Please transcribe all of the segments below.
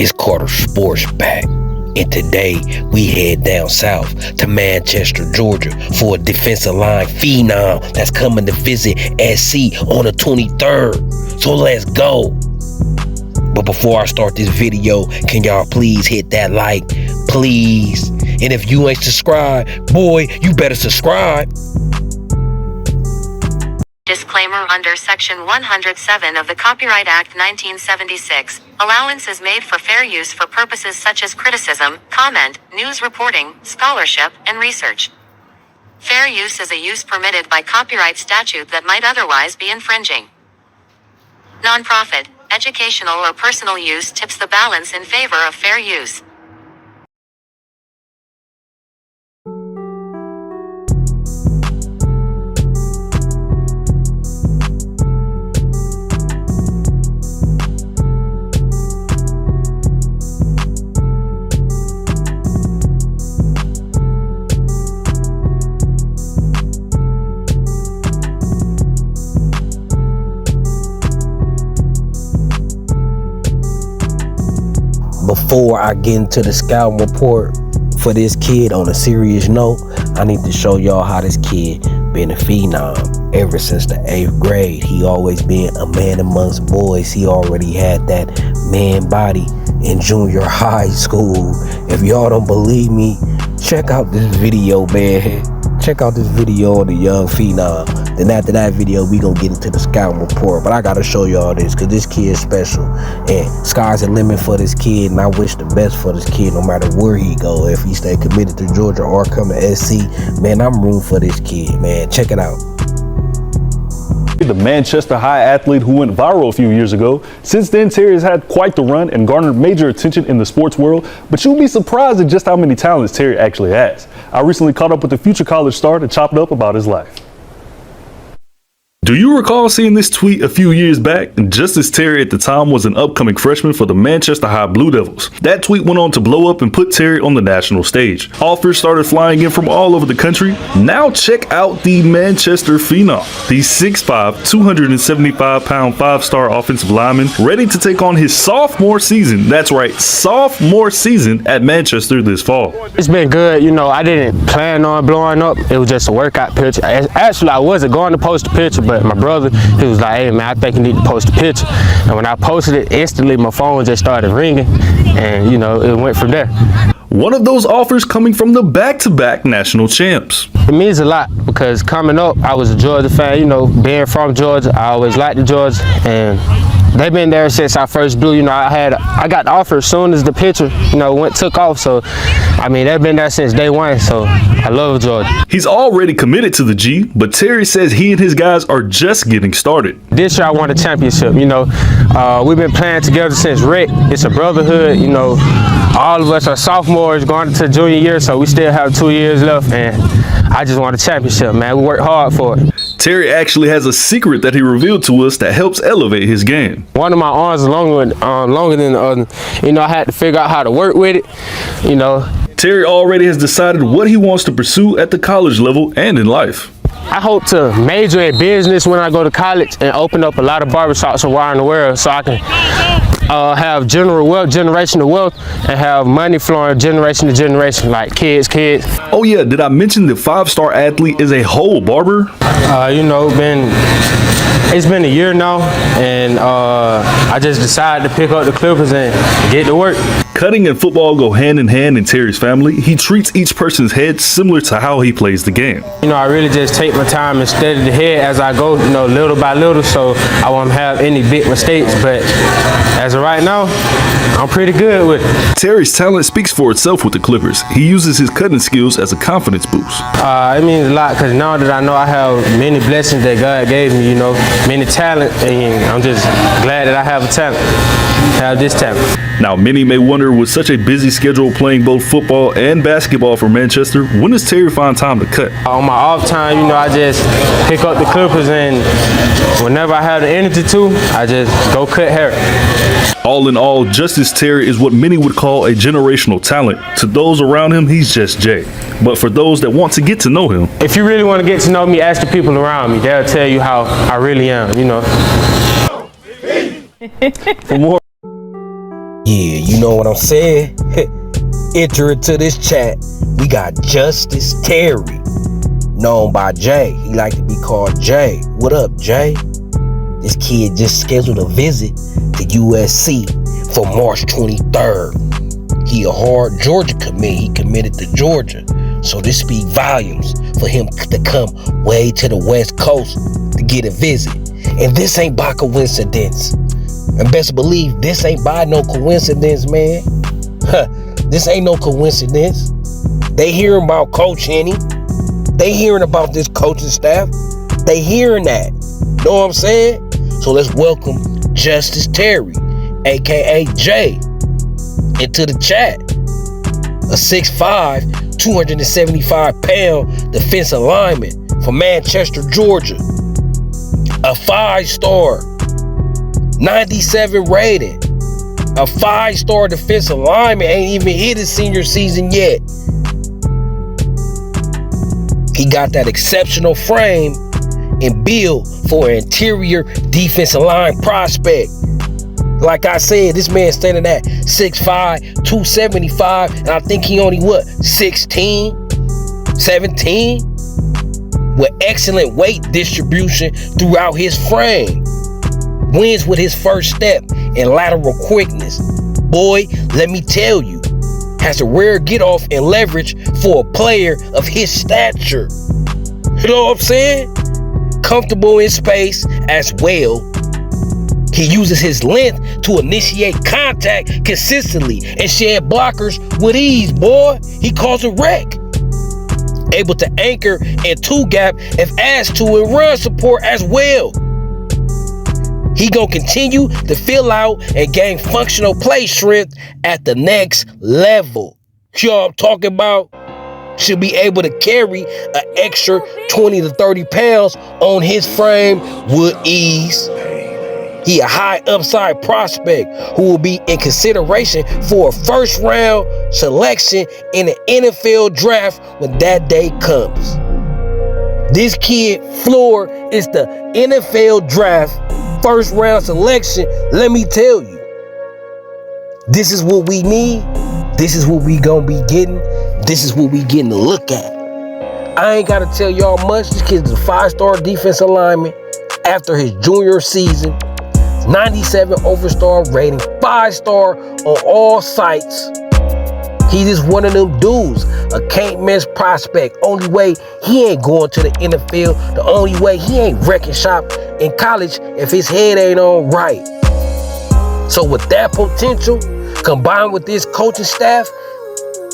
It's Carter Sports back, and today we head down south to Manchester, Georgia for a defensive line phenom that's coming to visit SC on the 23rd. So let's go. But before I start this video, can y'all please hit that like, please? And if you ain't subscribed, boy, you better subscribe. Disclaimer: under Section 107 of the Copyright Act 1976, allowance is made for fair use for purposes such as criticism, comment, news reporting, scholarship, and research. Fair use is a use permitted by copyright statute that might otherwise be infringing. Nonprofit, educational, or personal use tips the balance in favor of fair use. Before I get into the scouting report for this kid on a serious note, I need to show y'all how this kid been a phenom ever since the 8th grade. He always been a man amongst boys. He already had that man body in junior high school. If y'all don't believe me, check out this video, man. Check out this video of the young phenom. Then after that video, we gonna get into the scouting report. But I gotta show y'all this, cause this kid is special. And sky's the limit for this kid, and I wish the best for this kid no matter where he go. If he stay committed to Georgia or come to SC, man, I'm rooting for this kid, man. Check it out. The Manchester High athlete who went viral a few years ago. Since then, Terry has had quite the run and garnered major attention in the sports world, but you'll be surprised at just how many talents Terry actually has. I recently caught up with the future college star to chop it up about his life. Do you recall seeing this tweet a few years back? Justus Terry at the time was an upcoming freshman for the Manchester High Blue Devils. That tweet went on to blow up and put Terry on the national stage. Offers started flying in from all over the country. Now check out the Manchester phenom, the 6'5", 275-pound five-star offensive lineman, ready to take on his sophomore season. That's right, sophomore season at Manchester this fall. It's been good. You know, I didn't plan on blowing up. It was just a workout picture. Actually, I wasn't going to post a picture, but my brother, he was like, hey man, I think you need to post a picture. And when I posted it, instantly my phone just started ringing, and you know, it went from there. One of those offers coming from the back-to-back national champs. It means a lot because coming up, I was a Georgia fan. You know, being from Georgia, I always liked the Georgia, and they've been there since I first blew. You know, I got the offer as soon as the picture, you know, took off. So, I mean, they've been there since day one. So, I love Georgia. He's already committed to the G, but Terry says he and his guys are just getting started. This year I won a championship. You know, we've been playing together since rec. It's a brotherhood. You know, all of us are sophomores going into junior year, so we still have 2 years left. And I just won a championship, man. We worked hard for it. Terry actually has a secret that he revealed to us that helps elevate his game. One of my arms is longer than the other. You know, I had to figure out how to work with it, you know. Terry already has decided what he wants to pursue at the college level and in life. I hope to major in business when I go to college and open up a lot of barbershops around the world so I can have generational wealth, and have money flowing generation to generation, like kids. Oh yeah, did I mention the five-star athlete is a whole barber? You know, it's been a year now, and I just decided to pick up the clippers and get to work. Cutting and football go hand in hand in Terry's family. He treats each person's head similar to how he plays the game. You know, I really just take my time and study the head as I go, you know, little by little, so I won't have any big mistakes. But as of right now, I'm pretty good with it. Terry's talent speaks for itself with the Clippers. He uses his cutting skills as a confidence boost. It means a lot because now that I know I have many blessings that God gave me, you know, many talent, and I'm just glad that I have this talent. Now, many may wonder, with such a busy schedule playing both football and basketball for Manchester, when does Terry find time to cut? On my off time, you know, I just pick up the clippers, and whenever I have the energy to, I just go cut hair. All in all, Justus Terry is what many would call a generational talent. To those around him, he's just Jay. But for those that want to get to know him, if you really want to get to know me, ask the people around me. They'll tell you how I really am, you know. For more Yeah, you know what I'm saying? Enter into this chat. We got Justus Terry, known by Jay. He like to be called Jay. What up, Jay? This kid just scheduled a visit to USC for March 23rd. He a hard Georgia commit. He committed to Georgia. So this speaks volumes for him to come way to the West Coast to get a visit. And this ain't by coincidence. And best believe this ain't by no coincidence, man. This ain't no coincidence. They hearing about Coach Henny. They hearing about this coaching staff. They hearing that. Know what I'm saying? So let's welcome Justus Terry, aka Jay, into the chat. A 6'5", 275-pound defensive lineman from Manchester, Georgia. A 5-star, 97 rating. A 5-star defensive lineman, ain't even hit his senior season yet. He got that exceptional frame and build for an interior defensive line prospect. Like I said, this man standing at 6'5", 275, and I think he only, 16, 17? With excellent weight distribution throughout his frame. Wins with his first step and lateral quickness. Boy, let me tell you, has a rare get off and leverage for a player of his stature. You know what I'm saying? Comfortable in space as well. He uses his length to initiate contact consistently and shed blockers with ease, boy. He calls a wreck. Able to anchor and two-gap if asked to and run support as well. He gonna continue to fill out and gain functional play strength at the next level. You know what I'm talking about? Should be able to carry an extra 20 to 30 pounds on his frame with ease. He a high upside prospect who will be in consideration for a first round selection in the NFL draft when that day comes. This kid floor is the NFL draft first round selection. Let me tell you, this is what we need. This is what we gonna be getting. This is what we getting to look at. I ain't gotta tell y'all much. This kid's a 5-star defensive lineman after his junior season. 97 overstar rating, 5-star on all sites. He just one of them dudes, a can't miss prospect. Only way he ain't going to the NFL, the only way he ain't wrecking shop in college if his head ain't on right. So with that potential, combined with this coaching staff,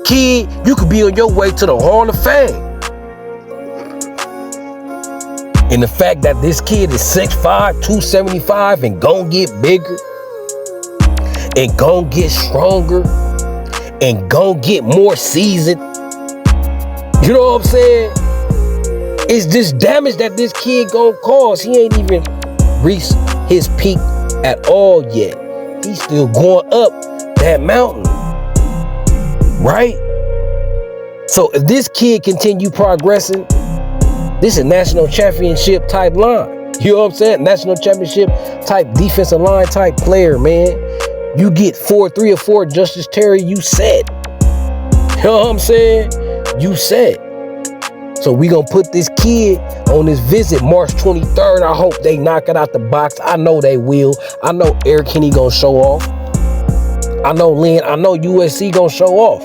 kid, you could be on your way to the Hall of Fame. And the fact that this kid is 6'5", 275 and gon' get bigger and gon' get stronger and gon' get more seasoned. You know what I'm saying? It's this damage that this kid gon' cause. He ain't even reached his peak at all yet. He's still going up that mountain, right? So if this kid continue progressing, this is a national championship type line. You know what I'm saying? National championship type defensive line type player, man. You get 3 or 4 Justus Terry, you set. You know what I'm saying? You set. So we gonna put this kid on this visit March 23rd. I hope they knock it out the box. I know they will. I know Eric Henny gonna show off. I know USC gonna show off.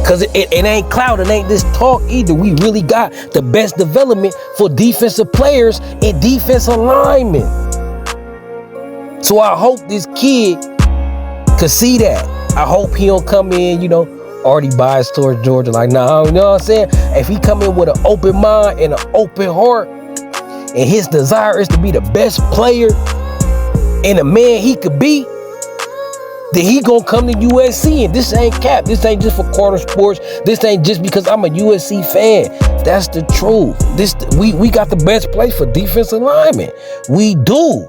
Cause it ain't cloud, it ain't this talk either. We really got the best development for defensive players and defensive linemen. So I hope this kid could see that. I hope he don't come in, already biased towards Georgia. Like, nah, you know what I'm saying? If he come in with an open mind and an open heart, and his desire is to be the best player and a man he could be, then he gonna come to USC. And this ain't cap. This ain't just for quarter sports. This ain't just because I'm a USC fan. That's the truth. We got the best place for defensive linemen. We do.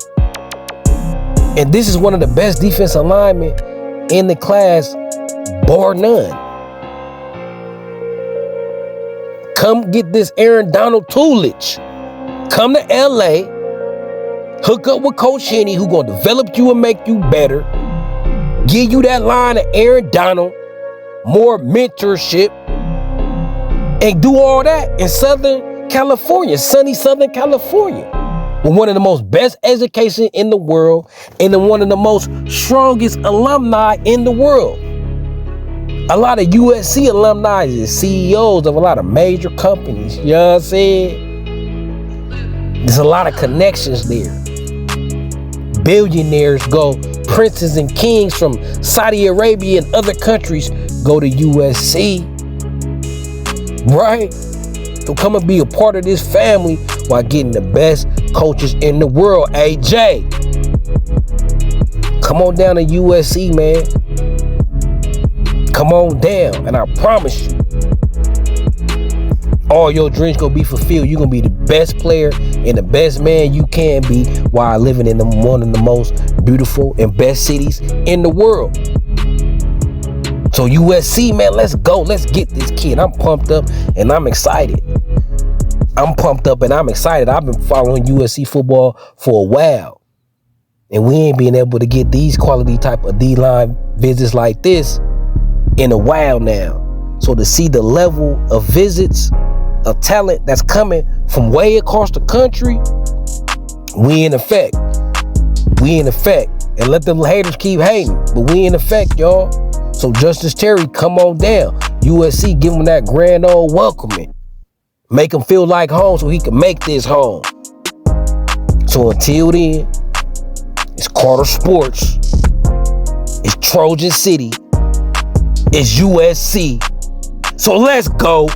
And this is one of the best defensive linemen in the class, bar none. Come get this Aaron Donald Tulich. Come to LA. Hook up with Coach Henny, who gonna develop you and make you better. give you that line of Aaron Donald, more mentorship, and do all that in Southern California, sunny Southern California, with one of the most best education in the world and one of the most strongest alumni in the world. A lot of USC alumni is CEOs of a lot of major companies. You know what I'm saying? There's a lot of connections there. Billionaires go, princes and kings from Saudi Arabia and other countries go to USC. Right? So come and be a part of this family while getting the best coaches in the world. AJ, come on down to USC, man. Come on down, and I promise you, all your dreams gonna be fulfilled. You're gonna be the best player and the best man you can be while living in one of the most beautiful and best cities in the world. So USC, man, let's go. Let's get this kid. I'm pumped up and I'm excited. I'm pumped up and I'm excited. I've been following USC football for a while, and we ain't been able to get these quality type of D-line visits like this in a while now. So to see the level of visits of talent that's coming from way across the country, we in effect. We in effect. And let them haters keep hating, but we in effect, y'all. So Justus Terry, come on down. USC, give him that grand old welcoming. Make him feel like home so he can make this home. So until then, it's Carter Sports. It's Trojan City. It's USC. So let's go.